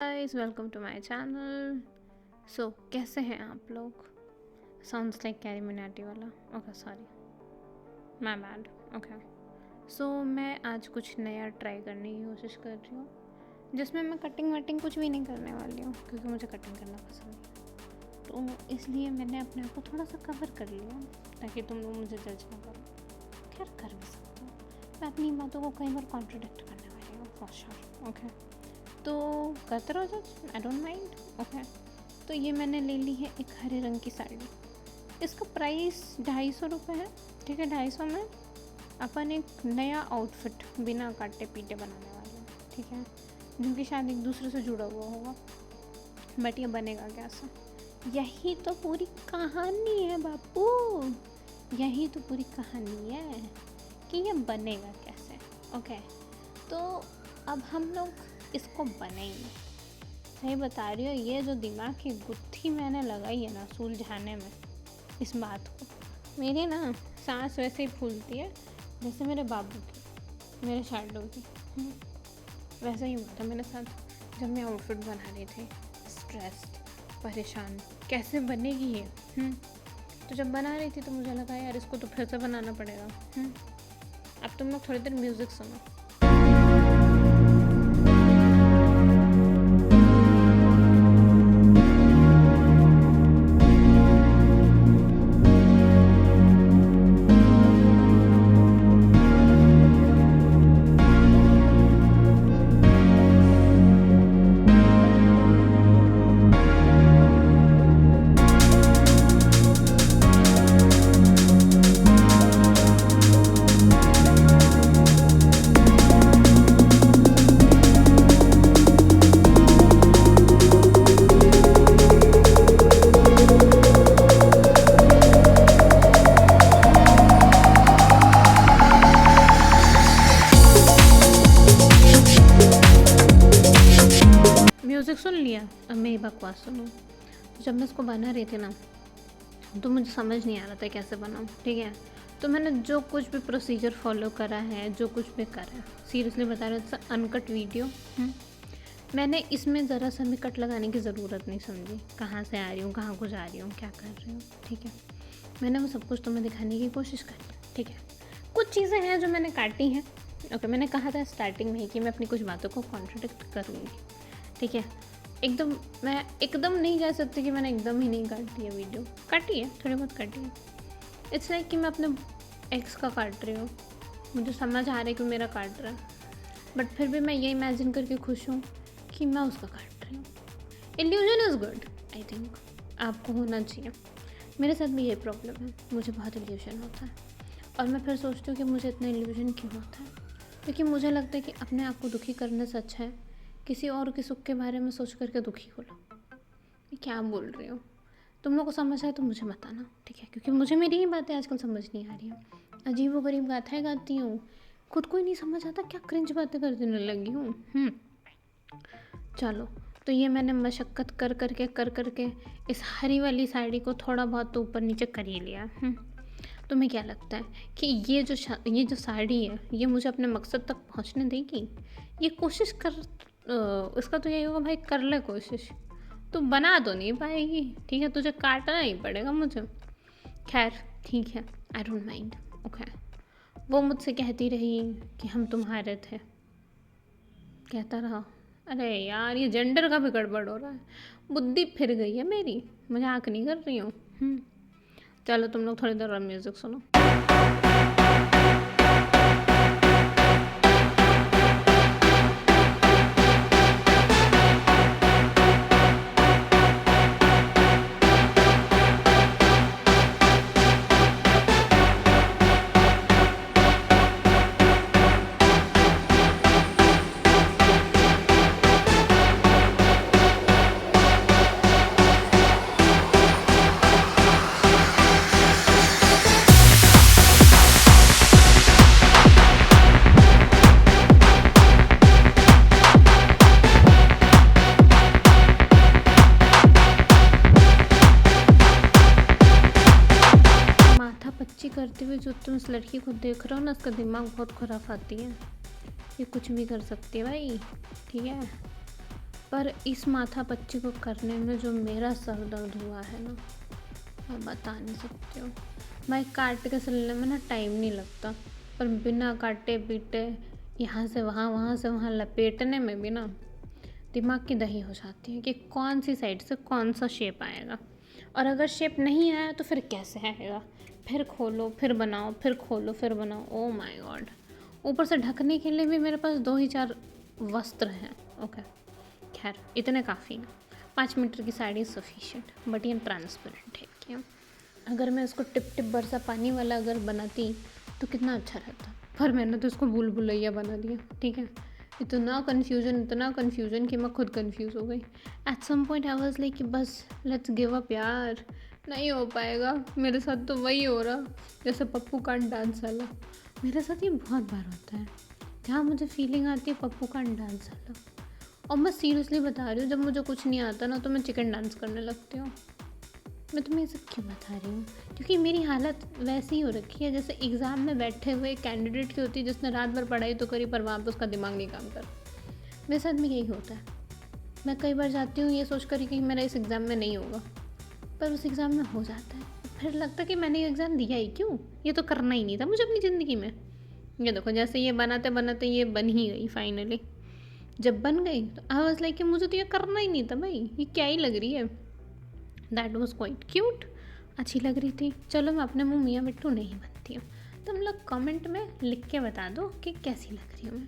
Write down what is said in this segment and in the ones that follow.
Guys welcome to my channel. So कैसे हैं आप लोग? साउंड्स लाइक कैरी मिनाटी वाला। Okay sorry, my bad. Okay so मैं आज कुछ नया ट्राई करने की कोशिश कर रही हूँ, जिसमें मैं कटिंग वटिंग कुछ भी नहीं करने वाली हूँ, क्योंकि मुझे कटिंग करना पसंद है। तो इसलिए मैंने अपने आप को थोड़ा सा कवर कर लिया, ताकि तुम लोग मुझे जज ना करो। खैर कर भी सकते हो, मैं अपनी बातों को कई बार कॉन्ट्रोडिक्ट करने वाली हूँ फॉर श्योर। ओके तो करते रहो जज, आई डोंट माइंड। ओके तो ये मैंने ले ली है एक हरे रंग की साड़ी। इसका प्राइस 250 है। ठीक है, 250 में अपन एक नया आउटफिट बिना काटे पीटे बनाने वाले हैं। ठीक है, जो कि शायद एक दूसरे से जुड़ा हुआ होगा, बट ये बनेगा कैसे? यही तो पूरी कहानी है बापू, यही तो पूरी कहानी है कि ये बनेगा कैसे। ओके तो अब हम लोग इसको बनेंगे। सही बता रही हो, ये जो दिमाग की गुत्थी मैंने लगाई है ना सुलझाने में इस बात को, मेरी ना सांस वैसे ही फूलती है जैसे मेरे बाबू की, मेरे शैडो की। वैसा ही हुआ था मेरे साथ जब मैं आउटफिट बना रही थी, स्ट्रेस्ड, परेशान, कैसे बनेगी ये। तो जब बना रही थी तो मुझे लगा यार इसको तो फिर से बनाना पड़ेगा। अब तुम लोग थोड़ी देर म्यूज़िक सुनो। म्यूज़िक सुन लिया, अब मेरी बकवास सुनो। जब मैं इसको बना रही थी ना, तो मुझे समझ नहीं आ रहा था कैसे बनाऊँ। ठीक है, तो मैंने जो कुछ भी प्रोसीजर फॉलो करा है, जो कुछ भी करा है, सीरियसली बता रहा था, अनकट वीडियो। मैंने इसमें ज़रा सा भी कट लगाने की ज़रूरत नहीं समझी, कहाँ से आ रही हूँ, कहाँ को जा रही हूँ, क्या कर रही हूँ। ठीक है, मैंने वो सब कुछ तुम्हें दिखाने की कोशिश करी। ठीक है, कुछ चीज़ें हैं जो मैंने काटी हैं। ओके मैंने कहा था स्टार्टिंग में ही कि मैं अपनी कुछ बातों को कॉन्ट्रडिक्ट करूँगी। ठीक है, मैं एकदम नहीं कह सकती कि मैंने एकदम ही नहीं काटी है वीडियो, काटी है, थोड़ी बहुत काटी है। इट्स लाइक कि मैं अपने एक्स का काट रही हूँ, मुझे समझ आ रहा है कि मेरा काट रहा है, बट फिर भी मैं ये इमेजिन करके खुश हूँ कि मैं उसका काट रही हूँ। Illusion is good, I think आपको होना चाहिए। मेरे साथ भी यही प्रॉब्लम है, मुझे बहुत इल्यूजन होता है, और मैं फिर सोचती हूँ कि मुझे इतना इल्यूजन क्यों होता है, क्योंकि मुझे लगता है कि अपने आप को दुखी करने से अच्छा है किसी और के सुख के बारे में सोच करके दुखी हो लो। क्या बोल रही हो? तुम लोग को समझ आए तो मुझे बताना। ठीक है, क्योंकि मुझे मेरी ही बातें आजकल समझ नहीं आ रही हैं। अजीब व गरीब गाथाएँ गाती हूँ, खुद को ही नहीं समझ आता क्या क्रिंज बातें कर देने लगी हूँ। चलो, तो ये मैंने मशक्क़त कर करके इस हरी वाली साड़ी को थोड़ा बहुत तो ऊपर नीचे कर ही लिया। तुम्हें क्या लगता है कि ये जो साड़ी है, ये मुझे अपने मकसद तक पहुंचने देगी? ये कोशिश कर, इसका तो यही होगा भाई, कर ले कोशिश, तो बना तो नहीं पाएगी। ठीक है, तुझे काटना ही पड़ेगा मुझे। खैर ठीक है, आई डोंट माइंड। ओके वो मुझसे कहती रही कि हम तुम्हारे थे, कहता रहा। अरे यार ये जेंडर का भी गड़बड़ हो रहा है, बुद्धि फिर गई है मेरी, मजाक नहीं कर रही हूँ। चलो तुम लोग थोड़ी देर और म्यूज़िक सुनो। करते हुए जो तुम इस लड़की को देख रहे हो ना, उसका दिमाग बहुत खुराफाती है, ये कुछ भी कर सकती है भाई। ठीक है, पर इस माथा पच्ची को करने में जो मेरा सर दर्द हुआ है ना, मैं बता नहीं सकती हूँ। भाई काट के सिलने में ना टाइम नहीं लगता, पर बिना काटे पीटे यहाँ से वहाँ से वहाँ लपेटने में भी ना दिमाग की दही हो जाती है कि कौन सी साइड से कौन सा शेप आएगा, और अगर शेप नहीं आया तो फिर कैसे आएगा। फिर खोलो फिर बनाओ, फिर खोलो फिर बनाओ। Oh my God. ऊपर से ढकने के लिए भी मेरे पास 2 ही 4 वस्त्र हैं। ओके, खैर इतने काफ़ी हैं। 5 मीटर की साड़ी सफिशिएंट, बट ये ट्रांसपेरेंट है क्या। अगर मैं इसको टिप टिप बरसा पानी वाला अगर बनाती तो कितना अच्छा रहता, पर मैंने तो इसको भूल भुलैया बना दिया। ठीक है, इतना कन्फ्यूज़न कि मैं खुद कन्फ्यूज़ हो गई। At some point I was like कि बस लेट्स गिव अप यार, नहीं हो पाएगा मेरे साथ। तो वही हो रहा जैसे पप्पू कांट डांस वाला। मेरे साथ ये बहुत बार होता है, जहाँ मुझे फीलिंग आती है पप्पू कांट डांस वाला। और मैं सीरियसली बता रही हूँ, जब मुझे कुछ नहीं आता ना तो मैं चिकन डांस करने लगती हूँ। मैं तुम्हें ये सब क्यों बता रही हूँ, क्योंकि मेरी हालत वैसी ही हो रखी है जैसे एग्ज़ाम में बैठे हुए कैंडिडेट की होती है जिसने रात भर पढ़ाई तो करी पर वहाँ पर उसका दिमाग नहीं काम कर। मेरे साथ में यही होता है। मैं कई बार जाती हूँ ये सोच कर कि मेरा इस एग्ज़ाम में नहीं होगा, पर उस एग्ज़ाम में हो जाता है। फिर लगता है कि मैंने ये एग्ज़ाम दिया ही क्यों, ये तो करना ही नहीं था मुझे अपनी ज़िंदगी में। ये देखो जैसे ये बनाते बनाते ये बन ही गई फाइनली। जब बन गई तो आई वाज लाइक कि मुझे तो ये करना ही नहीं था भाई, ये क्या ही लग रही है। दैट वॉज क्वाइट क्यूट, अच्छी लग रही थी। चलो मैं अपने मुँह मियाँ मिट्टू नहीं बनती हूँ। तुम लोग कमेंट में लिख के बता दो कि कैसी लग रही हूँ मैं।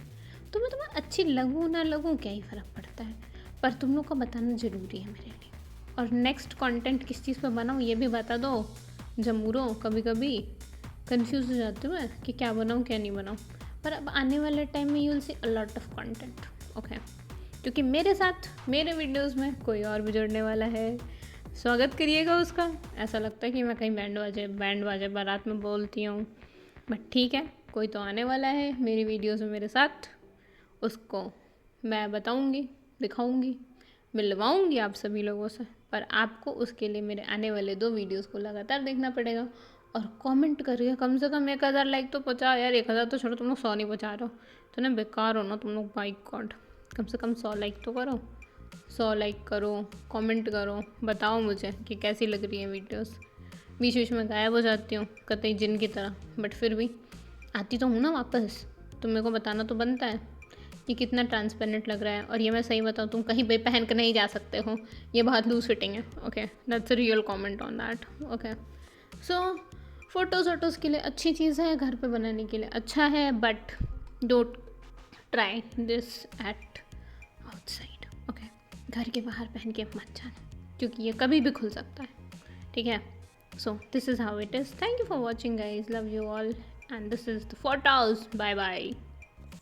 तुम्हें अच्छी लगूँ ना लगूँ क्या ही फ़र्क पड़ता है, पर तुम लोग को बताना ज़रूरी है मेरे लिए। और नेक्स्ट कंटेंट किस चीज़ पे बनाऊँ ये भी बता दो। जमूरो कभी कभी कंफ्यूज हो जाती हूँ मैं कि क्या बनाऊँ क्या नहीं बनाऊँ, पर अब आने वाले टाइम में you will see a lot of content. Okay, क्योंकि मेरे साथ मेरे वीडियोस में कोई और भी जुड़ने वाला है। स्वागत करिएगा उसका। ऐसा लगता है कि मैं कहीं बैंड बाजे बारात में बोलती हूँ, बट ठीक है, कोई तो आने वाला है मेरी वीडियोस में मेरे साथ। उसको मैं बताऊँगी, दिखाऊँगी, मिलवाऊँगी आप सभी लोगों से। पर आपको उसके लिए मेरे आने वाले 2 वीडियोस को लगातार देखना पड़ेगा और कमेंट करके कम से कम 1000 लाइक तो पहुँचाओ यार। 1000 तो छोड़ो, तुम लोग 100 नहीं पहुँचा रहे हो तो ना बेकार हो ना तुम लोग। बाई गॉड, कम से कम 100 लाइक तो करो। 100 लाइक करो, कमेंट करो, बताओ मुझे कि कैसी लग रही है वीडियोस। बीच बीच में गायब हो जाती हूँ कतई जिन की तरह, बट फिर भी आती तो हूँ ना वापस। तो मेरे को बताना तो बनता है कि कितना ट्रांसपेरेंट लग रहा है। और ये मैं सही बताऊँ, तुम कहीं भी पहन कर नहीं जा सकते हो, ये बहुत लूज फिटिंग है। Okay, that's a real comment on that. Okay, so photos के लिए अच्छी चीज़ है, घर पे बनाने के लिए अच्छा है, but don't try this eight outside. Okay, घर के बाहर पहन के मत जाना, क्योंकि ये कभी भी खुल सकता है। ठीक है, so this is how it is. Thank you for watching guys, love you all, and this is the photos. Bye bye.